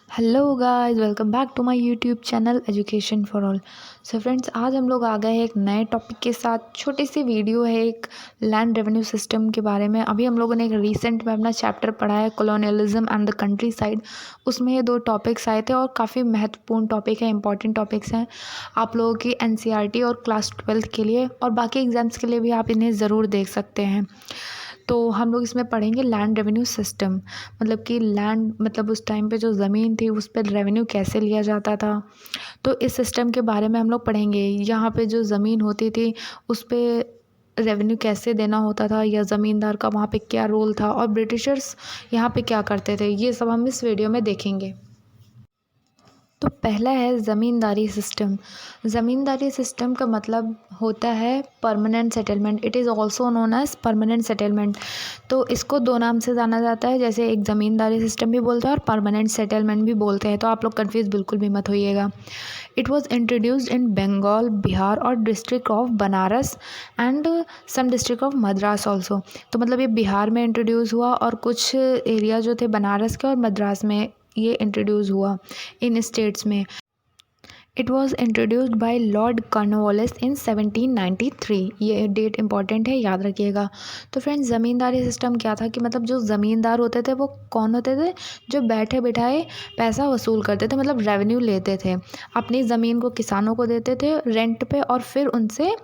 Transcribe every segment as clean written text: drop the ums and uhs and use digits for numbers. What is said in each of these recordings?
Hello guys, welcome back to my YouTube channel education for all. So friends, आज हम लोग आ गए हैं एक नए टॉपिक के साथ। छोटी सी वीडियो है एक लैंड रेवेन्यू सिस्टम के बारे में। अभी हम लोगों ने एक रिसेंट में अपना चैप्टर पढ़ा है colonialism and the country side. उसमें ये दो टॉपिक्स आए थे और काफ़ी महत्वपूर्ण टॉपिक है, इंपॉर्टेंट टॉपिक्स हैं आप लोगों की एनसीईआरटी और क्लास 12th के लिए, और बाकी एग्ज़ाम्स के लिए भी आप इन्हें ज़रूर देख सकते हैं। तो हम लोग इसमें पढ़ेंगे लैंड रेवेन्यू सिस्टम, मतलब कि लैंड मतलब उस टाइम पे जो ज़मीन थी उस पर रेवेन्यू कैसे लिया जाता था। तो इस सिस्टम के बारे में हम लोग पढ़ेंगे। यहाँ पे जो ज़मीन होती थी उस पे रेवेन्यू कैसे देना होता था, या ज़मींदार का वहाँ पे क्या रोल था, और ब्रिटिशर्स यहाँ पे क्या करते थे, ये सब हम इस वीडियो में देखेंगे। तो पहला है ज़मींदारी सिस्टम। ज़मींदारी सिस्टम का मतलब होता है permanent settlement. It is also known as permanent settlement. तो इसको दो नाम से जाना जाता है, जैसे एक ज़मींदारी सिस्टम भी बोलते हैं और परमानेंट सेटलमेंट भी बोलते हैं। तो आप लोग कन्फ्यूज़ बिल्कुल भी मत होइएगा। It was introduced in Bengal, Bihar और district of Banaras and some district of Madras also. तो मतलब ये बिहार में इंट्रोड्यूस हुआ और कुछ एरिया जो थे बनारस के और मद्रास में ये इंट्रोड्यूस हुआ इन स्टेट्स में। It was introduced by Lord Cornwallis in 1793। ये डेट इंपॉर्टेंट है, याद रखिएगा। तो फ्रेंड्स, ज़मींदारी सिस्टम क्या था कि मतलब जो ज़मींदार होते थे वो कौन होते थे? जो बैठे बिठाए पैसा वसूल करते थे, मतलब रेवेन्यू लेते थे, अपनी ज़मीन को किसानों को देते थे रेंट पे और फिर उनसे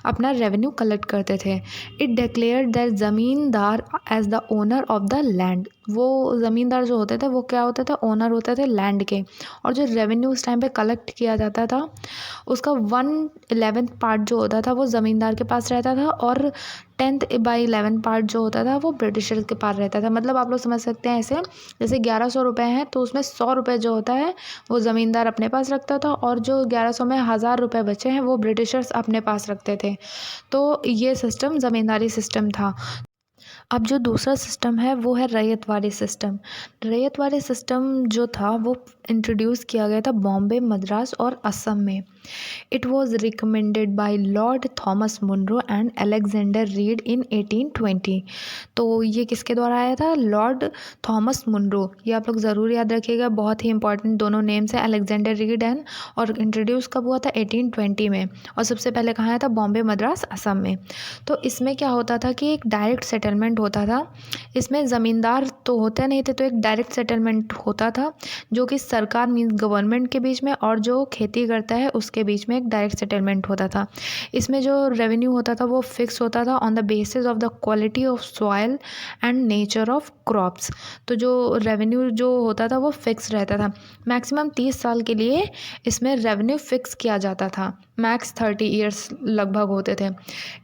अपना रेवेन्यू कलेक्ट करते थे। It declared that zamindar as the owner of the land. वो ज़मींदार जो होते थे वो क्या होते थे? ओनर होते थे लैंड के। और जो रेवेन्यू उस टाइम पे कलेक्ट किया जाता था उसका 1/11 पार्ट जो होता था वो ज़मींदार के पास रहता था, और 10/11 पार्ट जो होता था वो ब्रिटिशर्स के पास रहता था। मतलब आप लोग समझ सकते हैं ऐसे, जैसे 1100 रुपये हैं तो उसमें 100 रुपये जो होता है वो ज़मींदार अपने पास रखता था, और जो 1100 में 1000 रुपये बचे हैं वो ब्रिटिशर्स अपने पास रखते थे। तो ये सिस्टम ज़मींदारी सिस्टम था। अब जो दूसरा सिस्टम है वो है रैयतवाड़ी सिस्टम। रैयतवाड़ी सिस्टम जो था वो इंट्रोड्यूस किया गया था बॉम्बे, मद्रास और असम में। It was recommended by lord Thomas Munro and Alexander Read in 1820। तो ये किसके द्वारा आया था? Lord Thomas Munro. ये आप लोग ज़रूर याद रखिएगा, बहुत ही इंपॉर्टेंट दोनों नेम्स हैं, अलेक्जेंडर रीड एंड। और इंट्रोड्यूस कब हुआ था? 1820 में। और सबसे पहले कहाँ आया था? बॉम्बे, मद्रास, असम में। तो इसमें क्या होता था कि एक डायरेक्ट सेटलमेंट होता था। इसमें ज़मींदार तो होते नहीं थे, तो एक डायरेक्ट सेटलमेंट होता था जो कि सरकार मीन्स गवर्नमेंट के बीच में और जो खेती करता है उसके बीच में एक डायरेक्ट सेटलमेंट होता था। इसमें जो रेवेन्यू होता था वो फिक्स होता था on the basis of the quality of soil and nature of crops. तो जो रेवेन्यू जो होता था वो फिक्स रहता था। मैक्सिमम 30 साल के लिए इसमें रेवेन्यू फिक्स किया जाता था। मैक्स 30 ईयर्स लगभग होते थे।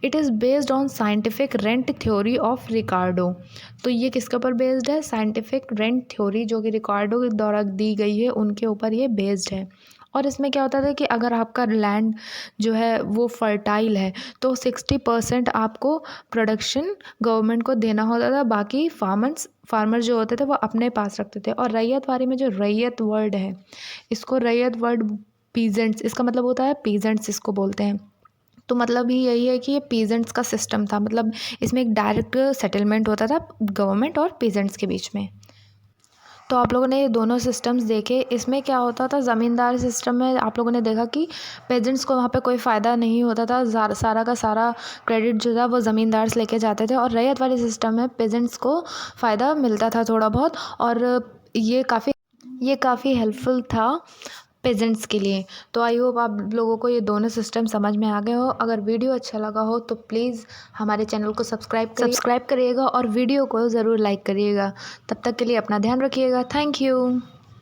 It is based on scientific rent theory of Ricardo. तो ये किसके ऊपर बेस्ड है? साइंटिफिक रेंट थ्योरी जो कि रिकार्डो के द्वारा दी गई है, उनके ऊपर ये बेस्ड है। और इसमें क्या होता था कि अगर आपका लैंड जो है वो फर्टाइल है तो 60% आपको प्रोडक्शन गवर्नमेंट को देना होता था, बाकी फार्मर जो होते थे वो अपने पास रखते थे। और रैयतवाड़ी में जो रैयत वर्ड है, इसको रैयत वर्ड पीजेंट्स, इसका मतलब होता है पीजेंट्स, इसको बोलते हैं। तो मतलब ही यही है कि ये पीजेंट्स का सिस्टम था, मतलब इसमें एक डायरेक्ट सेटलमेंट होता था गवर्नमेंट और पीजेंट्स के बीच में। तो आप लोगों ने ये दोनों सिस्टम्स देखे। इसमें क्या होता था? ज़मींदार सिस्टम में आप लोगों ने देखा कि पेजेंट्स को वहाँ पे कोई फ़ायदा नहीं होता था, सारा का सारा क्रेडिट जो था वो ज़मींदार से लेके जाते थे। और रैयत वाले सिस्टम में पेजेंट्स को फ़ायदा मिलता था थोड़ा बहुत, और ये काफ़ी हेल्पफुल था पेजेंट्स के लिए। तो आई होप आप लोगों को ये दोनों सिस्टम समझ में आ गए हो। अगर वीडियो अच्छा लगा हो तो प्लीज़ हमारे चैनल को सब्सक्राइब करिएगा और वीडियो को ज़रूर लाइक करिएगा। तब तक के लिए अपना ध्यान रखिएगा। Thank you.